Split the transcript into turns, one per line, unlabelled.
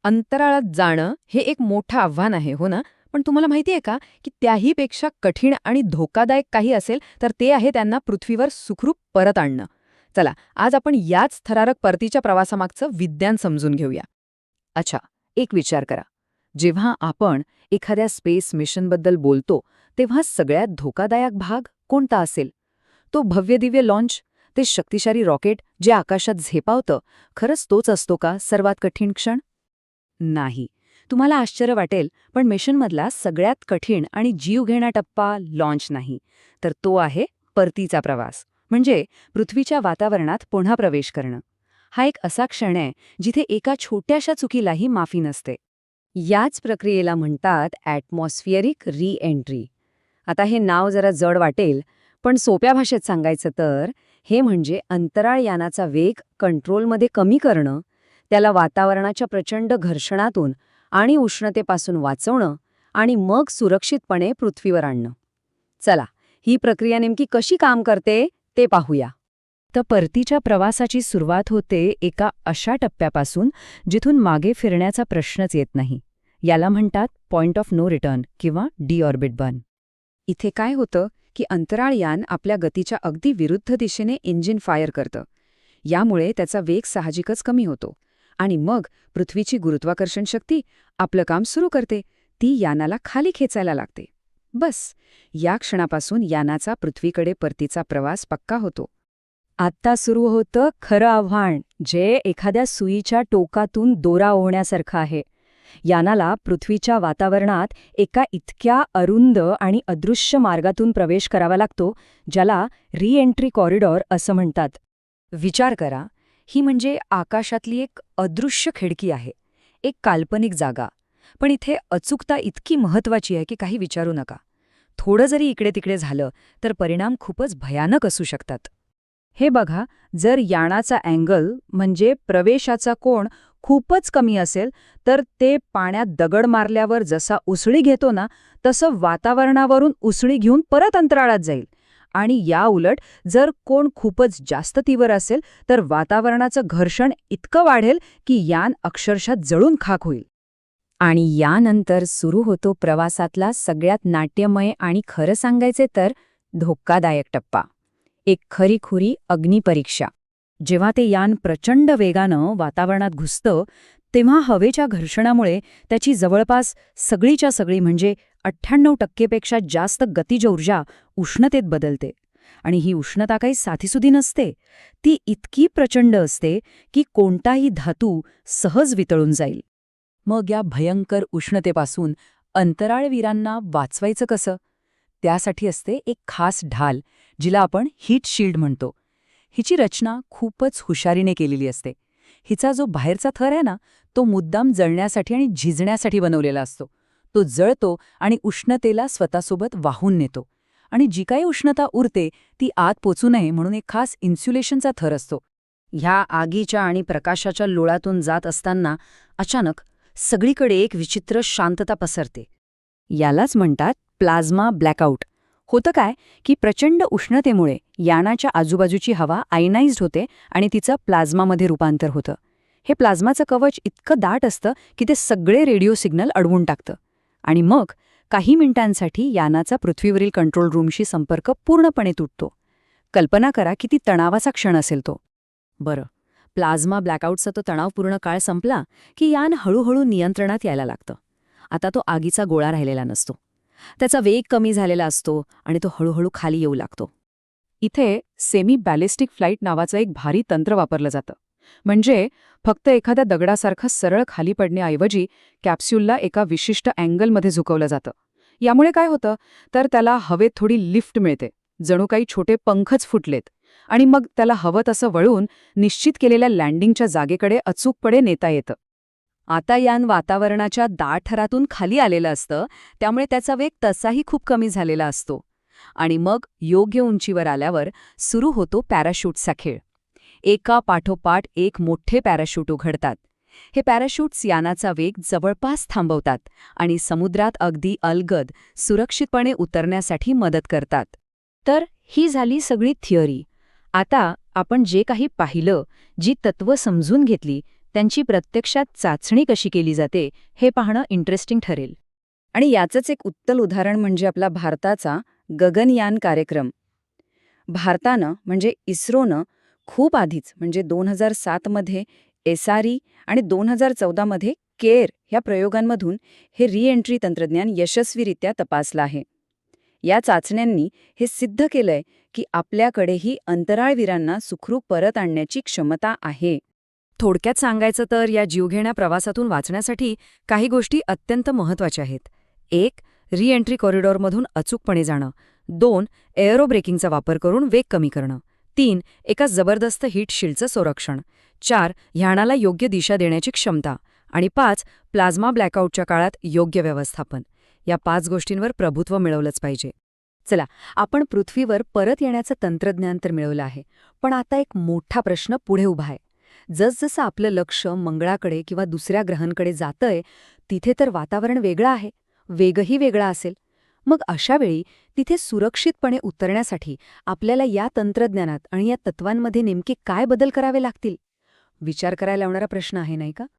अंतराळात जाणं हे एक मोठं आव्हान आहे, हो ना? पण तुम्हाला माहिती आहे का, की त्याहीपेक्षा कठीण आणि धोकादायक काही असेल, तर ते आहे त्यांना पृथ्वीवर सुखरूप परत आणणं. चला, आज आपण याच थरारक परतीच्या प्रवासामागचं विज्ञान समजून घेऊया. अच्छा, एक विचार करा. जेव्हा आपण एखाद्या स्पेस मिशनबद्दल बोलतो, तेव्हा सगळ्यात धोकादायक भाग कोणता असेल? तो भव्यदिव्य लॉन्च, ते शक्तिशाली रॉकेट जे आकाशात झेपावतं, खरंच तोच असतो का सर्वात कठीण क्षण? नाही. तुम्हाला आश्चर्य वाटेल, पण मिशनमधला सगळ्यात कठीण आणि जीवघेणा टप्पा लॉन्च नाही, तर तो आहे परतीचा प्रवास. म्हणजे पृथ्वीच्या वातावरणात पुन्हा प्रवेश करणं. हा एक असा क्षण आहे जिथे एका छोट्याशा चुकीलाही माफी नसते. याच प्रक्रियेला म्हणतात ॲटमॉस्फिअरिक री एंट्री. आता हे नाव जरा जड वाटेल, पण सोप्या भाषेत सांगायचं तर हे म्हणजे अंतराळयानाचा वेग कंट्रोलमध्ये कमी करणं, त्याला वातावरणाच्या प्रचंड घर्षणातून आणि उष्णतेपासून वाचवणं आणि मग सुरक्षितपणे पृथ्वीवर आणणं. चला, ही प्रक्रिया नेमकी कशी काम करते ते पाहूया. तर परतीच्या प्रवासाची सुरुवात होते एका अशा टप्प्यापासून जिथून मागे फिरण्याचा प्रश्नच येत नाही. याला म्हणतात पॉइंट ऑफ नो रिटर्न किंवा डिऑर्बिट बर्न. इथे काय होतं की अंतराळयान आपल्या गतीच्या अगदी विरुद्ध दिशेने इंजिन फायर करतं. यामुळे त्याचा वेग साहजिकच कमी होतो आणि मग पृथ्वीची गुरुत्वाकर्षण शक्ती आपलं काम सुरू करते. ती यानाला खाली खेचायला लागते. बस, या क्षणापासून यानाचा पृथ्वीकडे परतीचा प्रवास पक्का होतो. आत्ता सुरू होतं खरं आव्हान, जे एखाद्या सुईच्या टोकातून दोरा ओढण्यासारखं आहे. यानाला पृथ्वीच्या वातावरणात एका इतक्या अरुंद आणि अदृश्य मार्गातून प्रवेश करावा लागतो, ज्याला री एंट्री कॉरिडॉर असं म्हणतात. विचार करा, ही म्हणजे आकाशातली एक अदृश्य खिडकी आहे, एक काल्पनिक जागा. पण इथे अचूकता इतकी महत्वाची आहे की काही विचारू नका. थोडं जरी इकडे तिकडे झालं तर परिणाम खूपच भयानक असू शकतात. हे बघा, जर यानाचा अँगल म्हणजे प्रवेशाचा कोन खूपच कमी असेल, तर ते पाण्यात दगड मारल्यावर जसा उसळी घेतो ना, तसं वातावरणावरून उसळी घेऊन परत अंतराळात जाईल. आणि या उलट जर कोन खूपच जास्त तीव्र असेल, तर वातावरणाचं घर्षण इतकं वाढेल की यान अक्षरशः जळून खाक होईल. आणि यानंतर सुरू होतो प्रवासातला सगळ्यात नाट्यमय आणि खरं सांगायचे तर धोकादायक टप्पा. एक खरीखुरी अग्निपरीक्षा. जेव्हा ते यान प्रचंड वेगानं वातावरणात घुसतं, तेव्हा हवेच्या घर्षणामुळे त्याची जवळपास सगळीच्या सगळी म्हणजे 98% जास्त गतिज ऊर्जा उष्णतेत बदलते. आणि ही उष्णता काही साधीसुधी नसते. ती इतकी प्रचंड असते की कोणताही धातू सहज वितळून जाईल. मग या भयंकर उष्णतेपासून अंतराळवीरांना वाचवायचं कसं? त्यासाठी असते एक खास ढाल, जिला आपण हीट शील्ड म्हणतो. हिची रचना खूपच हुशारीने केलेली असते. हिचा जो बाहेरचा थर आहे ना, तो मुद्दाम जळण्यासाठी आणि झिजण्यासाठी बनवलेला असतो. तो जळतो आणि उष्णतेला स्वतःसोबत वाहून नेतो. आणि जी काही उष्णता उरते ती आत पोचू नये म्हणून एक खास इन्स्युलेशनचा थर असतो. ह्या आगीच्या आणि प्रकाशाच्या लोळातून जात असताना अचानक सगळीकडे एक विचित्र शांतता पसरते. यालाच म्हणतात प्लाझ्मा ब्लॅकआउट. होतं काय की प्रचंड उष्णतेमुळे यानाच्या आजूबाजूची हवा आयनाइज्ड होते आणि तिचं प्लाझ्मामध्ये रूपांतर होतं. हे प्लाझ्माचं कवच इतकं दाट असतं की ते सगळे रेडिओ सिग्नल अडवून टाकतं. आणि मग काही मिनिटांसाठी यानाचा पृथ्वीवरील कंट्रोल रूमशी संपर्क पूर्णपणे तुटतो. कल्पना करा किती तणावाचा क्षण असेल तो. बरं, प्लाझ्मा ब्लॅकआउटचा तो तणावपूर्ण काळ संपला की यान हळूहळू नियंत्रणात यायला लागतं. आता तो आगीचा गोळा राहिलेला नसतो. त्याचा वेग कमी झालेला असतो आणि तो हळूहळू खाली येऊ लागतो. इथे सेमी बॅलिस्टिक फ्लाईट नावाचं एक भारी तंत्र वापरलं जातं. म्हणजे फक्त एखाद्या दगडासारखं सरळ खाली पडण्याऐवजी कॅप्स्यूलला एका विशिष्ट अँगलमध्ये झुकवलं जातं. यामुळे काय होतं तर त्याला हवेत थोडी लिफ्ट मिळते, जणू काही छोटे पंखच फुटलेत. आणि मग त्याला हवं तसं वळून निश्चित केलेल्या लँडिंगच्या जागेकडे अचूकपणे नेता येतं. आता यान वातावरणाच्या दाट थरातून खाली आलेलं असतं, त्यामुळे त्याचा वेग तसाही खूप कमी झालेला असतो. आणि मग योग्य उंचीवर आल्यावर सुरू होतो पॅराशूटचा खेळ. एका पाठोपाठ एक मोठे पॅराशूट उघडतात. हे पॅराशूट्स यानाचा वेग जवळपास थांबवतात आणि समुद्रात अगदी अलगद सुरक्षितपणे उतरण्यासाठी मदत करतात. तर ही झाली सगळी थिअरी. आता आपण जे काही पाहिलं, जी तत्त्व समजून घेतली,
त्यांची प्रत्यक्षात चाचणी कशी केली जाते हे पाहणं इंटरेस्टिंग ठरेल.
आणि याचंच एक उत्तम उदाहरण म्हणजे आपला भारताचा गगनयान कार्यक्रम. भारतानं म्हणजे इस्रोनं खूप आधीच म्हणजे 2007 मध्ये एसआरई आणि 2014 मध्ये केअर ह्या प्रयोगांमधून हे रिएंट्री तंत्रज्ञान यशस्वीरित्या तपासलं आहे. या चाचण्यांनी हे सिद्ध केलंय की आपल्याकडेही अंतराळवीरांना सुखरूप परत आणण्याची क्षमता आहे.
थोडक्यात सांगायचं तर या जीवघेण्या प्रवासातून वाचण्यासाठी काही गोष्टी अत्यंत महत्त्वाच्या आहेत. 1. रिएंट्री कॉरिडॉरमधून अचूकपणे जाणं. 2. एअरो ब्रेकिंगचा वापर करून वेग कमी करणं. 3. एका जबरदस्त हीट शील्डचं संरक्षण. 4. ह्यानाला योग्य दिशा देण्याची क्षमता. आणि 5. प्लाझ्मा ब्लॅकआउटच्या काळात योग्य व्यवस्थापन. या 5 गोष्टींवर प्रभुत्व मिळवलंच पाहिजे. चला, आपण पृथ्वीवर परत येण्याचं तंत्रज्ञान तर मिळवलं आहे, पण आता एक मोठा प्रश्न पुढे उभा आहे. जसजसं आपलं लक्ष मंगळाकडे किंवा दुसऱ्या ग्रहांकडे जातंय, तिथे तर वातावरण वेगळं आहे, वेगही वेगळा असेल. मग अशावेळी तिथे सुरक्षितपणे उतरण्यासाठी आपल्याला या तंत्रज्ञानात आणि या तत्वांमध्ये नेमके काय बदल करावे लागतील? विचार करायला लावणारा प्रश्न आहे, नाही का?